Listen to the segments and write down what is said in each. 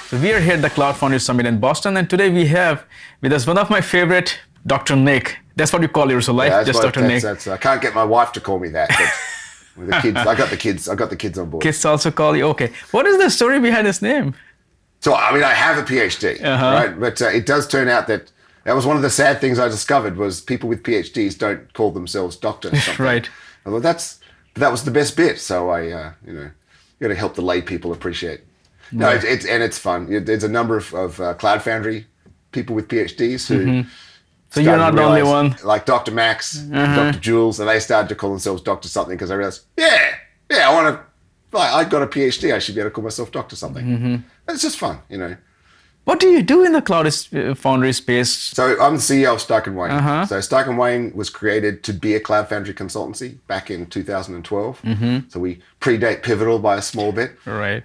So we are here at the Cloud Foundry Summit in Boston, and today we have with us one of my favorite, Dr. Nick. That's what you call yourself, right? Just Dr. Nick. I can't get my wife to call me that, but with the kids, I got the kids on board. Kids also call you. Okay. What is the story behind his name? So I mean, I have a PhD, right? But it does turn out that was one of the sad things I discovered was people with PhDs don't call themselves doctor. Right. Well, that was the best bit. So I, you got to help the lay people appreciate. No, it's fun. There's a number of Cloud Foundry people with PhDs who. So you're not the only one. Like Dr. Max, Dr. Jules, and they started to call themselves Dr. something because they realized, I got a PhD. I should be able to call myself Dr. something. It's just fun, What do you do in the Cloud Foundry space? So I'm the CEO of Stark & Wayne. So Stark & Wayne was created to be a Cloud Foundry consultancy back in 2012. So we predate Pivotal by a small bit. Right.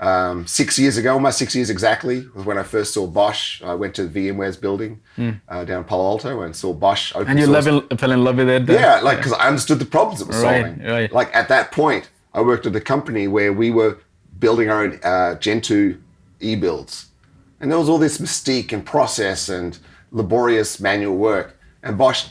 6 years ago, almost 6 years exactly, was when I first saw Bosch. I went to VMware's building down in Palo Alto and saw Bosch open source. And you fell in love with it? Yeah, because I understood the problems it was solving. Right. Like at that point, I worked at a company where we were building our own Gen 2 e-builds. And there was all this mystique and process and laborious manual work. And Bosch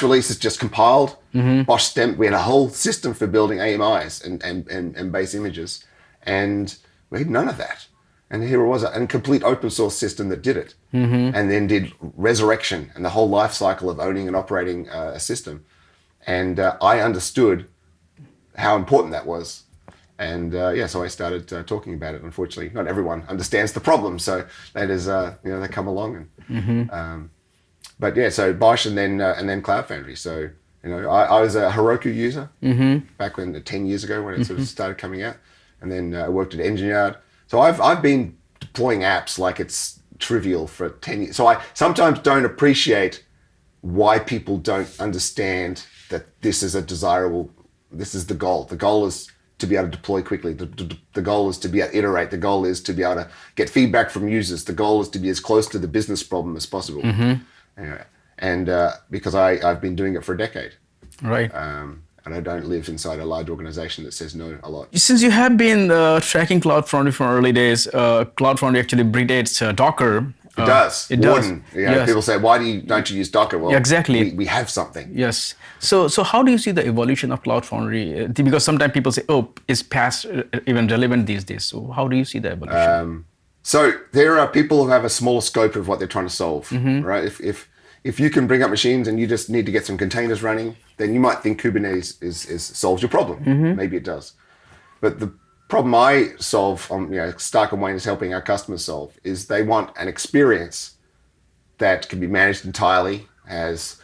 releases just compiled. We had a whole system for building AMIs and base images. And we had none of that. And here it was, a complete open source system that did it. And then did resurrection and the whole life cycle of owning and operating a system. And I understood how important that was. And so I started talking about it. Unfortunately, not everyone understands the problem. So that is, they come along. So Bosch and then Cloud Foundry. So, I was a Heroku user back when 10 years ago when it sort of started coming out. And then I worked at Engineered. So I've been deploying apps like it's trivial for 10 years. So I sometimes don't appreciate why people don't understand that this is this is the goal. The goal is to be able to deploy quickly. The goal is to be able to iterate. The goal is to be able to get feedback from users. The goal is to be as close to the business problem as possible. And because I've been doing it for a decade. Right. And I don't live inside a large organization that says no a lot. Since you have been tracking Cloud Foundry from early days, Cloud Foundry actually predates Docker. It does. It does. Yes. People say, don't you use Docker? Well, exactly. We have something. Yes. So how do you see the evolution of Cloud Foundry? Because sometimes people say, is PaaS even relevant these days? So how do you see the evolution? So there are people who have a smaller scope of what they're trying to solve, right? If you can bring up machines and you just need to get some containers running, then you might think Kubernetes solves your problem. Maybe it does. But the problem I solve, Stark & Wayne is helping our customers solve, is they want an experience that can be managed entirely as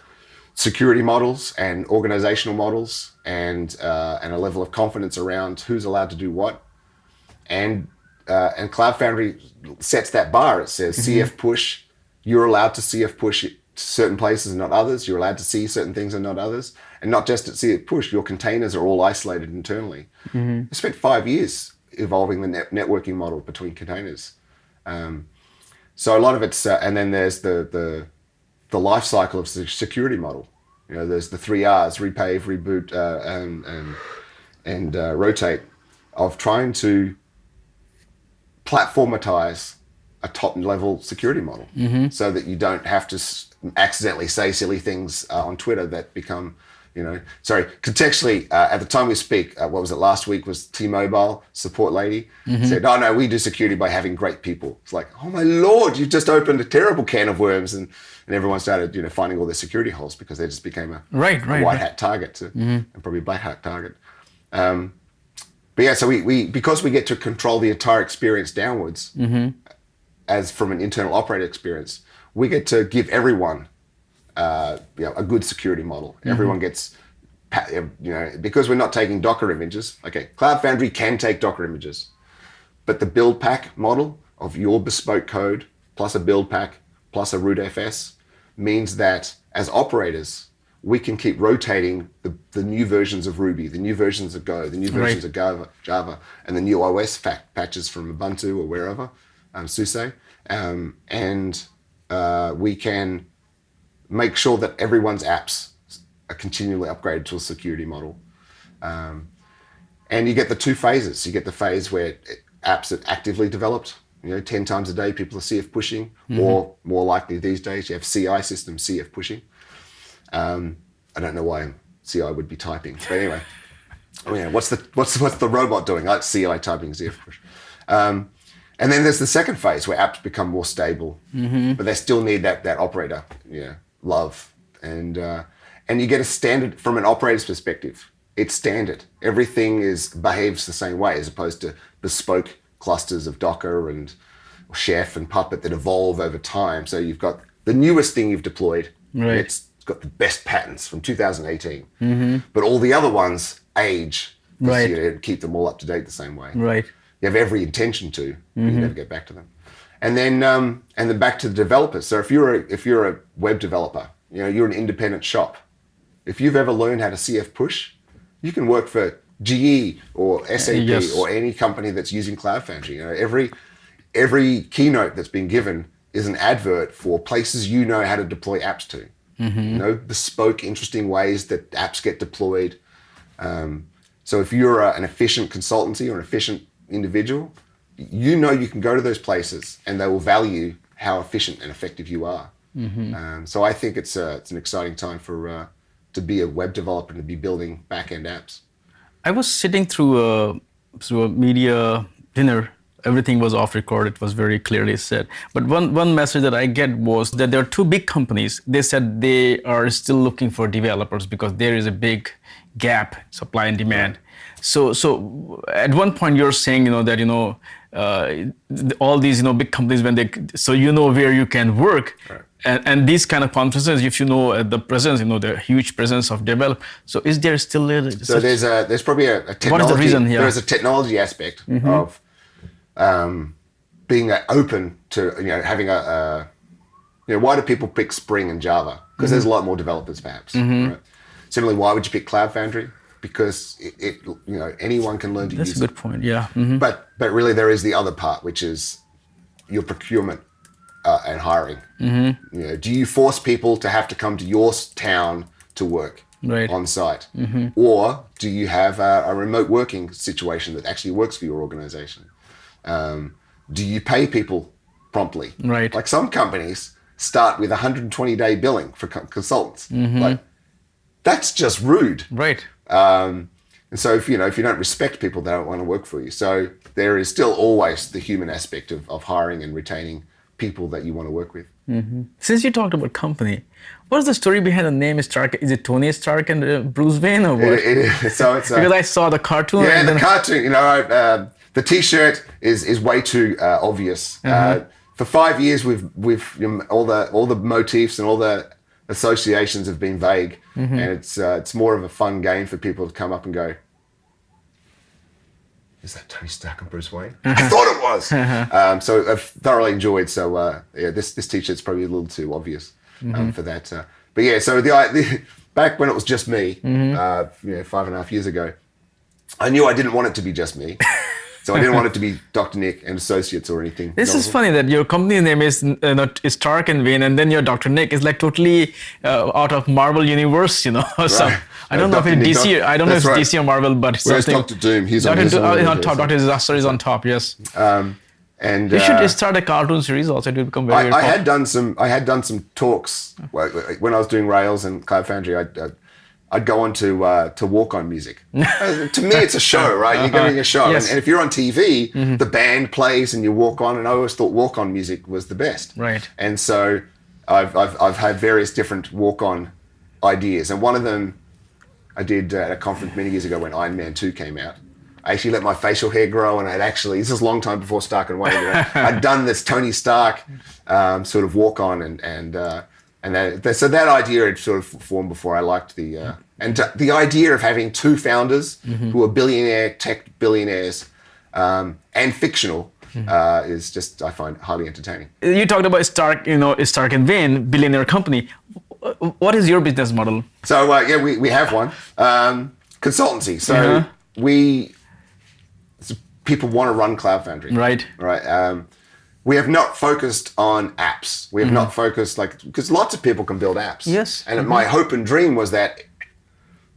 security models and organizational models and a level of confidence around who's allowed to do what. And Cloud Foundry sets that bar. It says CF push, you're allowed to CF push certain places and not others. You're allowed to see certain things and not others. And not just at CF push, your containers are all isolated internally. I spent 5 years evolving the networking model between containers. So a lot of it's, and then there's the life cycle of the security model. There's the 3 R's, repave, reboot, and rotate, of trying to platformatize a top level security model so that you don't have to accidentally say silly things on Twitter that become, contextually, at the time we speak, what was it, last week was T-Mobile support lady said, oh no, we do security by having great people. It's like, oh my Lord, you've just opened a terrible can of worms. And everyone started, finding all their security holes because they just became a white hat target and probably a black hat target. But yeah, so we because we get to control the entire experience downwards, as from an internal operator experience, we get to give everyone a good security model. Everyone gets, because we're not taking Docker images. Okay, Cloud Foundry can take Docker images, but the build pack model of your bespoke code plus a build pack plus a root FS means that as operators, we can keep rotating the new versions of Ruby, the new versions of Go, the new versions of Java, and the new OS patches from Ubuntu or wherever, SUSE, and we can make sure that everyone's apps are continually upgraded to a security model. And you get the two phases. You get the phase where apps are actively developed, 10 times a day people are CF pushing, or more likely these days you have CI systems CF pushing. I don't know why CI would be typing, but anyway, what's the robot doing? Like CI typing CF push. And then there's the second phase where apps become more stable, but they still need that operator, love, and you get a standard from an operator's perspective. It's standard. Everything behaves the same way, as opposed to bespoke clusters of Docker and Chef and Puppet that evolve over time. So you've got the newest thing you've deployed. Right. It's got the best patents from 2018, but all the other ones age. Right. You keep them all up to date the same way. Right. You have every intention to, but you never get back to them. And then back to the developers. So if you're a web developer, you're an independent shop. If you've ever learned how to CF push, you can work for GE or SAP or any company that's using Cloud Foundry. Every keynote that's been given is an advert for places how to deploy apps to. Bespoke, interesting ways that apps get deployed. So if you're an efficient consultancy or an efficient individual, you can go to those places and they will value how efficient and effective you are. So I think it's an exciting time to be a web developer and to be building back-end apps. I was sitting through a media dinner. Everything was off record. It was very clearly said. But one message that I get was that there are two big companies. They said they are still looking for developers because there is a big gap, supply and demand. Right. So at one point you're saying that all these big companies where you can work. Right. And these kind of conferences, if the presence, the huge presence of develop. So is there still there's probably a technology. What is the reason? Yeah. There is a technology aspect of being open to having why do people pick Spring and Java? Because there's a lot more developers, perhaps. Right? Similarly, why would you pick Cloud Foundry? Because it anyone can learn to use it. That's a good point. Yeah. But really, there is the other part, which is your procurement. And hiring. Do you force people to have to come to your town to work on site? Or do you have a remote working situation that actually works for your organization? Do you pay people promptly? Right. Like some companies start with 120-day billing for consultants. Like, that's just rude. Right. And so if you don't respect people, they don't want to work for you. So there is still always the human aspect of hiring and retaining people that you want to work with. Since you talked about company, what is the story behind the name Stark? Is it Tony Stark and Bruce Wayne, or what? It is. So it's because I saw the cartoon. Yeah, the cartoon. The T-shirt is way too obvious. For 5 years, we've all the motifs and all the associations have been vague, and it's more of a fun game for people to come up and go, is that Tony Stark and Bruce Wayne? I thought it was. So I've thoroughly enjoyed. So this T-shirt's probably a little too obvious for that. But yeah, so the back when it was just me, 5.5 years ago, I knew I didn't want it to be just me. So I didn't want it to be Dr. Nick and Associates or anything. This is funny that your company name is Stark and Wayne, and then your Dr. Nick is like totally out of Marvel universe, Right. So I don't know if it's DC. I don't know if it's DC or Marvel, but it's Where's something. Dr. Doom? He's on top. Dr. Disaster is on top. Yes. And you should start a cartoon series also. It will become very. I had done some talks when I was doing Rails and Cloud Foundry. I'd go on to walk on music. To me, it's a show, right? You're getting a show, yes. and if you're on TV, the band plays and you walk on. And I always thought walk on music was the best. Right. And so I've had various different walk on ideas, and one of them I did at a conference many years ago when Iron Man 2 came out. I actually let my facial hair grow, and this is a long time before Stark and Wayne. I'd done this Tony Stark sort of walk on, so that idea had sort of formed before I liked the idea of having two founders who are tech billionaires, and fictional is just, I find, highly entertaining. You talked about Stark, Stark and Wayne, billionaire company. What is your business model? So we have one consultancy. So people want to run Cloud Foundry, right? We have not focused on apps. We have not focused because lots of people can build apps. Yes. And my hope and dream was that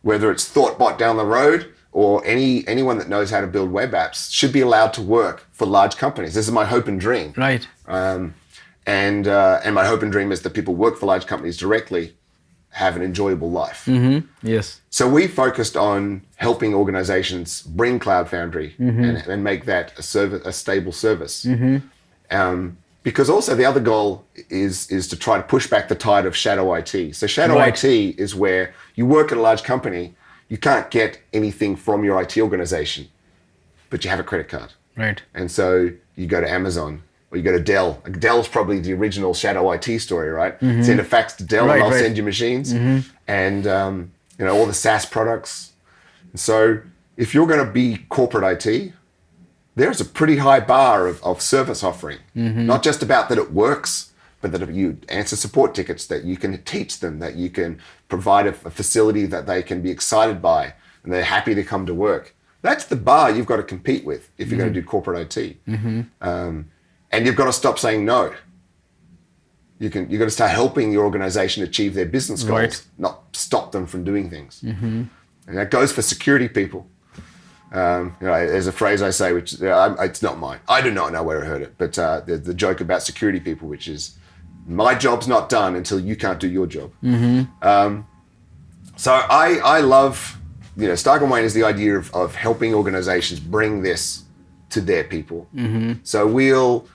whether it's ThoughtBot down the road or anyone that knows how to build web apps should be allowed to work for large companies. This is my hope and dream. Right. And my hope and dream is that people work for large companies directly, have an enjoyable life. Yes. So we focused on helping organizations bring Cloud Foundry and make that a stable service. Because also the other goal is to try to push back the tide of shadow IT. So shadow IT is where you work at a large company, you can't get anything from your IT organization, but you have a credit card. Right. And so you go to Amazon or you go to Dell. Like Dell's probably the original shadow IT story, right? Send a fax to Dell and they'll send you machines and all the SaaS products. And so if you're going to be corporate IT, there's a pretty high bar of service offering, not just about that it works, but that if you answer support tickets, that you can teach them, that you can provide a facility that they can be excited by and they're happy to come to work. That's the bar you've got to compete with if you're going to do corporate IT. And you've got to stop saying no. You've got to start helping the organization achieve their business goals, not stop them from doing things. And that goes for security people. There's a phrase I say, which it's not mine. I do not know where I heard it, but the joke about security people, which is, my job's not done until you can't do your job. So I love, Stark and Wayne is the idea of helping organizations bring this to their people. So we'll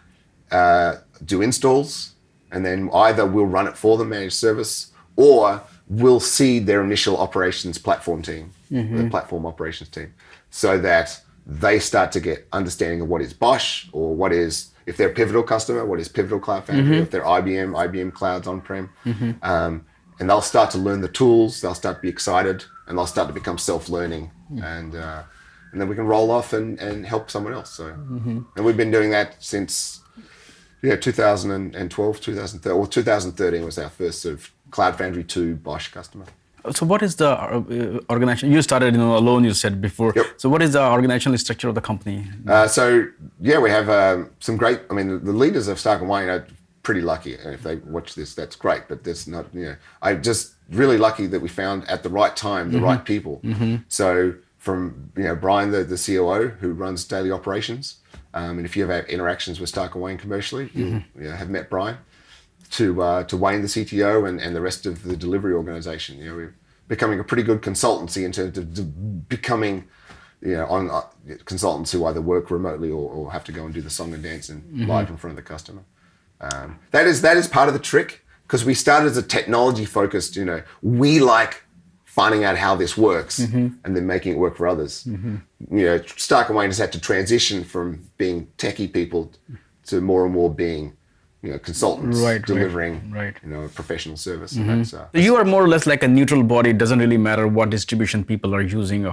do installs, and then either we'll run it for them, managed service, or we'll seed their initial operations platform team, the platform operations team, so that they start to get understanding of what is Bosch, or what is, if they're a Pivotal customer, what is Pivotal Cloud Foundry, if they're IBM Clouds on-prem. And they'll start to learn the tools, they'll start to be excited, and they'll start to become self-learning. And then we can roll off and help someone else. So, and we've been doing that since 2012, 2013, or 2013 was our first sort of Cloud Foundry 2 Bosch customer. So what is the organization? You started alone, you said before. Yep. So what is the organizational structure of the company? We have some great, the leaders of Stark and Wayne are pretty lucky. And if they watch this, that's great. But there's not, I'm just really lucky that we found at the right time, the right people. So from, Brian, the COO who runs daily operations. And if you ever have interactions with Stark and Wayne commercially, you'll have met Brian. To Wayne, the CTO, and the rest of the delivery organization. We're becoming a pretty good consultancy in terms of becoming, consultants who either work remotely or have to go and do the song and dance and live in front of the customer. That is part of the trick, because we started as a technology focused. We like finding out how this works and then making it work for others. Stark and Wayne has had to transition from being techie people to more and more being consultants delivering a professional service. And that's, you are more or less like a neutral body. It doesn't really matter what distribution people are using,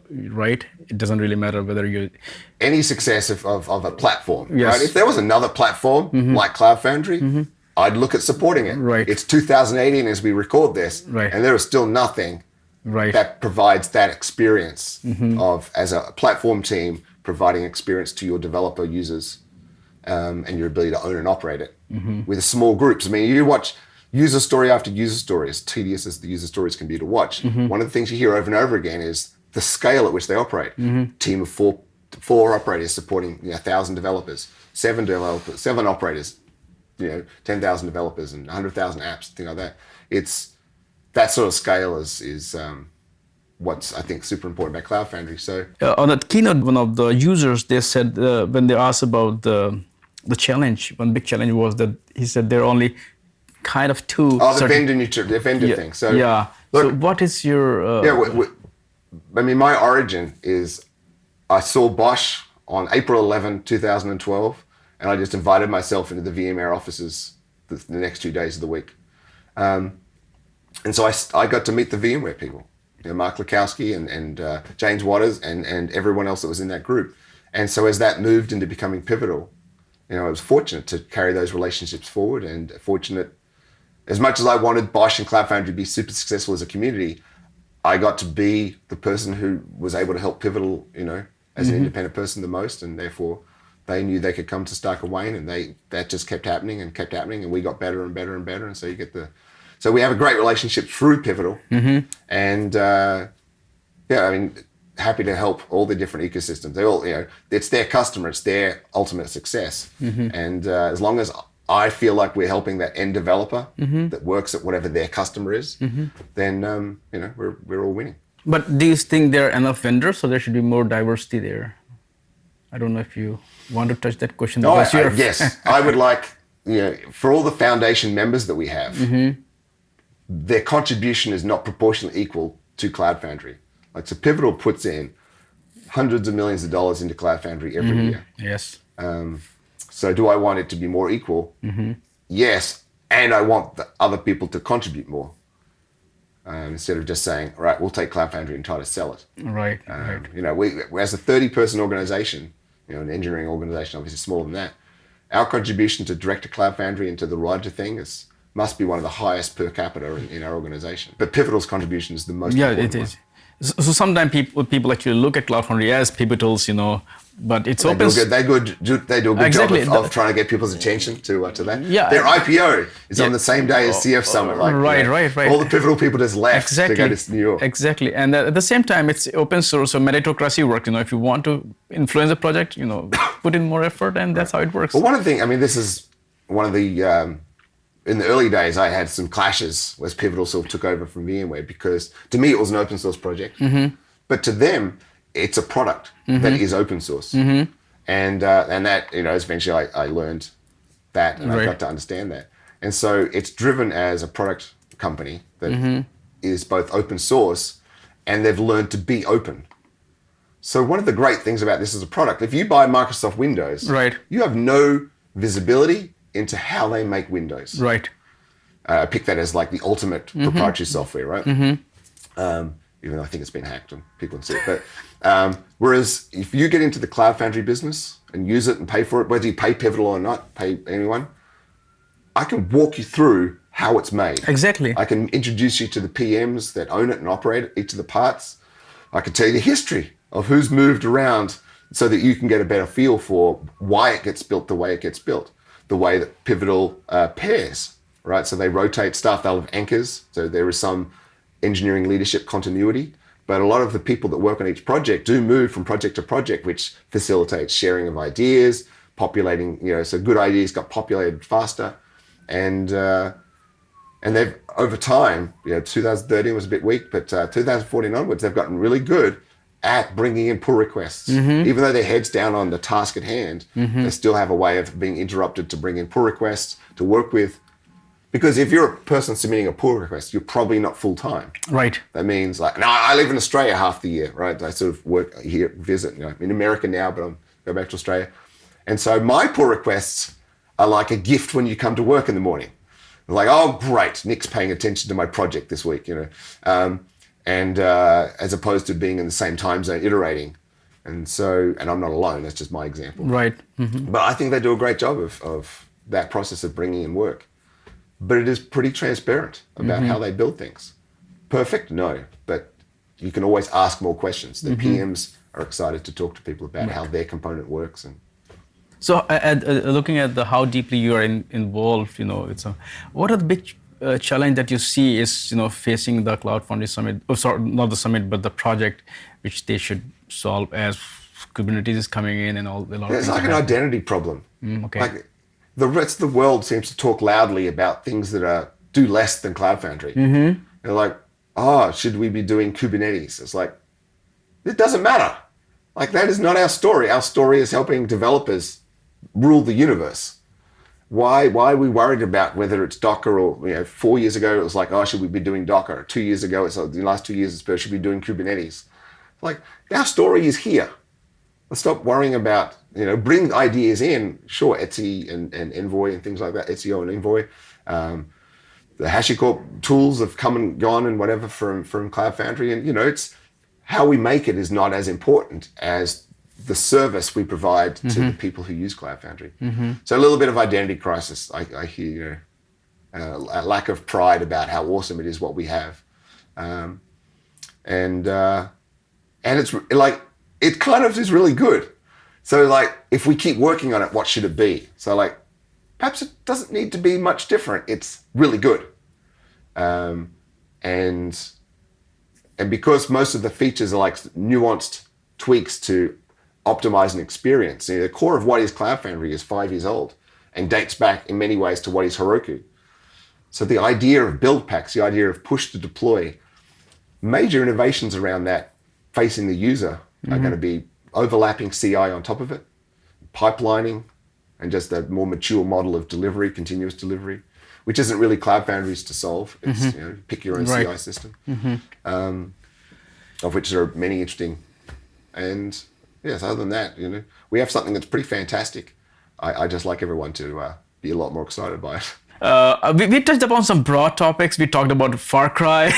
right? It doesn't really matter whether you... Any success of a platform, right? If there was another platform like Cloud Foundry, I'd look at supporting it. Right. It's 2018 as we record this, and there is still nothing that provides that experience of, as a platform team, providing experience to your developer users and your ability to own and operate it with small groups. You watch user story after user story, as tedious as the user stories can be to watch. One of the things you hear over and over again is the scale at which they operate. Team of four operators supporting 1,000 developers, seven operators, 10,000 developers and 100,000 apps, things like that. It's that sort of scale is what's, I think, super important about Cloud Foundry. So on that keynote, one of the users, they said when they asked about the challenge, one big challenge was that he said there are only kind of two. The vendor thing. So look, so what is your? My origin is I saw Bosch on April 11, 2012, and I just invited myself into the VMware offices the next 2 days of the week, and so I got to meet the VMware people. Mark Lukowski and James Waters and everyone else that was in that group. And so as that moved into becoming Pivotal, I was fortunate to carry those relationships forward, and fortunate, as much as I wanted Bosch and Cloud Foundry to be super successful as a community, I got to be the person who was able to help Pivotal, as an independent person the most, and therefore they knew they could come to Stark and Wayne, and that just kept happening, and we got better and better and better, and so you get So we have a great relationship through Pivotal. And happy to help all the different ecosystems. They all, it's their customer, it's their ultimate success. And as long as I feel like we're helping that end developer that works at whatever their customer is, then we're all winning. But do you think there are enough vendors, so there should be more diversity there? I don't know if you want to touch that question. Yes, I would like, for all the foundation members that we have, their contribution is not proportionally equal to Cloud Foundry. Like, so Pivotal puts in hundreds of millions of dollars into Cloud Foundry every year. Yes. So do I want it to be more equal? Yes, and I want the other people to contribute more. Instead of just saying, all right, we'll take Cloud Foundry and try to sell it. Right. We as a 30-person organization, an engineering organization, obviously smaller than that, our contribution to direct to Cloud Foundry and to the royalty thing must be one of the highest per capita in our organization. But Pivotal's contribution is the most important. Yeah, it is. So sometimes people actually look at Cloud Foundry as Pivotal's, but it's open. They do a good job of trying to get people's attention to that. Yeah, their IPO is on the same day as CF Summit. Right. All the Pivotal people just left to go to New York. Exactly, and at the same time, it's open source, so meritocracy works. If you want to influence a project, put in more effort, and that's how it works. Well, one of the things, this is one of the. In the early days, I had some clashes as Pivotal sort of took over from VMware, because to me it was an open source project, but to them it's a product that is open source, and that eventually I learned that, and I got to understand that, and so it's driven as a product company that is both open source, and they've learned to be open. So one of the great things about this as a product, if you buy Microsoft Windows, you have no visibility into how they make Windows. Right. I pick that as like the ultimate proprietary software, right? Even though I think it's been hacked and people can see it. But whereas if you get into the Cloud Foundry business and use it and pay for it, whether you pay Pivotal or not, pay anyone, I can walk you through how it's made. Exactly. I can introduce you to the PMs that own it and operate it, each of the parts. I can tell you the history of who's moved around so that you can get a better feel for why it gets built the way it gets built. The way that Pivotal pairs, right? So they rotate stuff, they'll have anchors. So there is some engineering leadership continuity, but a lot of the people that work on each project do move from project to project, which facilitates sharing of ideas, populating, so good ideas got populated faster. And they've, over time, 2013 was a bit weak, but 2014 onwards, they've gotten really good at bringing in pull requests. Even though their head's down on the task at hand, they still have a way of being interrupted to bring in pull requests to work with. Because if you're a person submitting a pull request, you're probably not full-time. Right. That means I live in Australia half the year, right? I sort of work here, visit, I'm in America now, but I'm go back to Australia. And so my pull requests are like a gift when you come to work in the morning. Like, oh, great, Nick's paying attention to my project this week, and as opposed to being in the same time zone iterating. And I'm not alone, that's just my example. Right. But I think they do a great job of that process of bringing in work. But it is pretty transparent about how they build things. Perfect? No, but you can always ask more questions. The PMs are excited to talk to people about how their component works. And so looking at how deeply you are involved, what are the big challenge that you see is, facing the Cloud Foundry Summit, not the summit, but the project, which they should solve as Kubernetes is coming in and all. It's like an identity problem. Okay. Like the rest of the world seems to talk loudly about things that do less than Cloud Foundry. They're like, oh, should we be doing Kubernetes? It's like, it doesn't matter. Like, that is not our story. Our story is helping developers rule the universe. Why are we worried about whether it's Docker or, 4 years ago it was like, oh, should we be doing Docker? 2 years ago, it's like, the last 2 years it's should we be doing Kubernetes? Like, our story is here. Let's stop worrying about, bring ideas in. Sure, Etsy and Envoy and things like that, Etsy and Envoy. The HashiCorp tools have come and gone and whatever from Cloud Foundry. And, it's how we make it is not as important as the service we provide to the people who use Cloud Foundry. So a little bit of identity crisis. I hear, a lack of pride about how awesome it is what we have. And it's like, it kind of is really good. So like, if we keep working on it, what should it be? So like, perhaps it doesn't need to be much different. It's really good. And And because most of the features are like nuanced tweaks to optimize an experience, the core of what is Cloud Foundry is 5 years old and dates back in many ways to what is Heroku. So the idea of build packs, the idea of push to deploy, major innovations around that facing the user are going to be overlapping CI on top of it, pipelining, and just a more mature model of delivery, continuous delivery, which isn't really Cloud Foundry's to solve. It's pick your own CI system, of which there are many interesting. And yes, other than that, we have something that's pretty fantastic. I just like everyone to be a lot more excited by it. We touched upon some broad topics. We talked about Far Cry.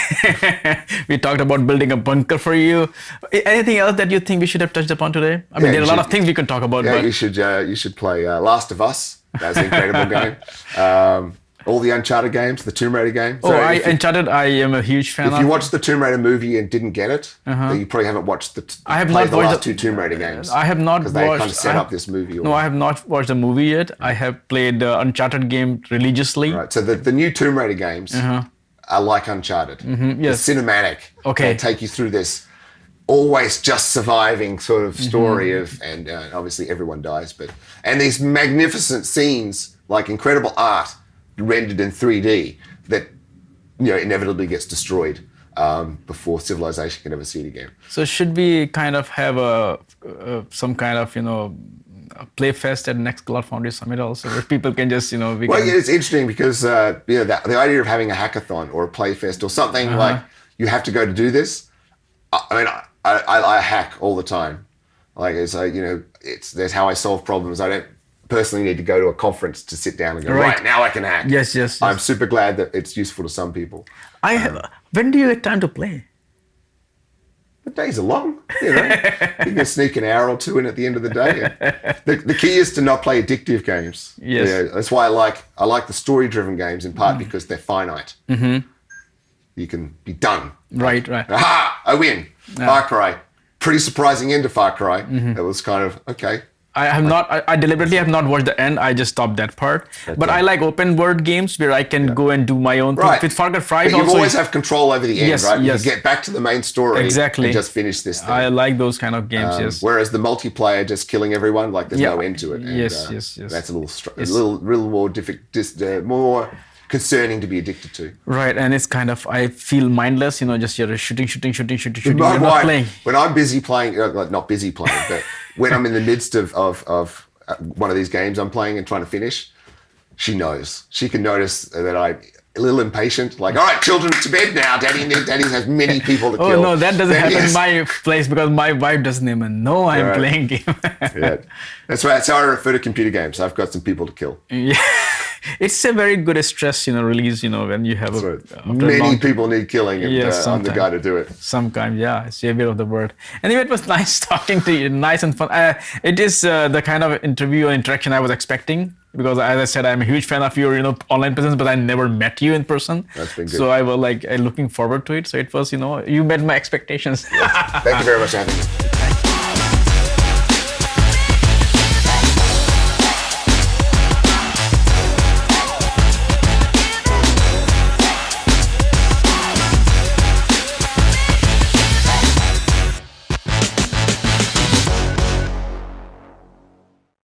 We talked about building a bunker for you. Anything else that you think we should have touched upon today? I mean, there are a lot of things we can talk about. Yeah, but you should play Last of Us. That's an incredible game. All the Uncharted games, the Tomb Raider games. Uncharted, I am a huge fan of. If you watched the Tomb Raider movie and didn't get it, then you probably haven't watched the last two Tomb Raider games. I have not watched. Because they kind of set up this movie. No, I have not watched the movie yet. I have played the Uncharted game religiously. Right, so the new Tomb Raider games are like Uncharted. Yes. They're cinematic. Okay. They take you through this always just surviving sort of story of, and obviously everyone dies, and these magnificent scenes, like incredible art, rendered in 3D that inevitably gets destroyed before civilization can ever see it again. So should we kind of have some kind of a play fest at next Cloud Foundry Summit also, where people can just it's interesting because the idea of having a hackathon or a play fest or something like you have to go to do this. I mean, I hack all the time. Like that's how I solve problems. I don't personally need to go to a conference to sit down and go, right now I can hack. Yes. I'm super glad that it's useful to some people. When do you get time to play? The days are long, You can sneak an hour or two in at the end of the day. The key is to not play addictive games. Yes. That's why I like the story-driven games in part because they're finite. You can be done. Right. Aha! I win. Far Cry. Pretty surprising end to Far Cry. It was kind of okay. I deliberately have not watched the end. I just stopped that part. But I like open world games where I can go and do my own thing. With Far Cry 5 but you always have control over the end, right? Yes. You get back to the main story and just finish this thing. I like those kind of games, yes. Whereas the multiplayer just killing everyone, like there's no end to it. And, yes. That's a little difficult, more concerning to be addicted to. Right, and it's kind of, I feel mindless, just you're shooting. You're not playing. When I'm busy playing, not busy playing, but when I'm in the midst of one of these games I'm playing and trying to finish, she knows. She can notice that I'm a little impatient, like, all right, children, to bed now. Daddy has many people to kill. Oh, no, that doesn't happen in my place because my wife doesn't even know I'm playing game. That's how I refer to computer games. I've got some people to kill. Yeah. It's a very good stress, release, when you have many people need killing, and I'm the guy to do it. Sometimes, yeah, it's a bit of the word. Anyway, it was nice talking to you, nice and fun. It is the kind of interview or interaction I was expecting because, as I said, I'm a huge fan of your, online presence, but I never met you in person. That's been good. So I was looking forward to it. So it was, you met my expectations. Yes. Thank you very much for having me.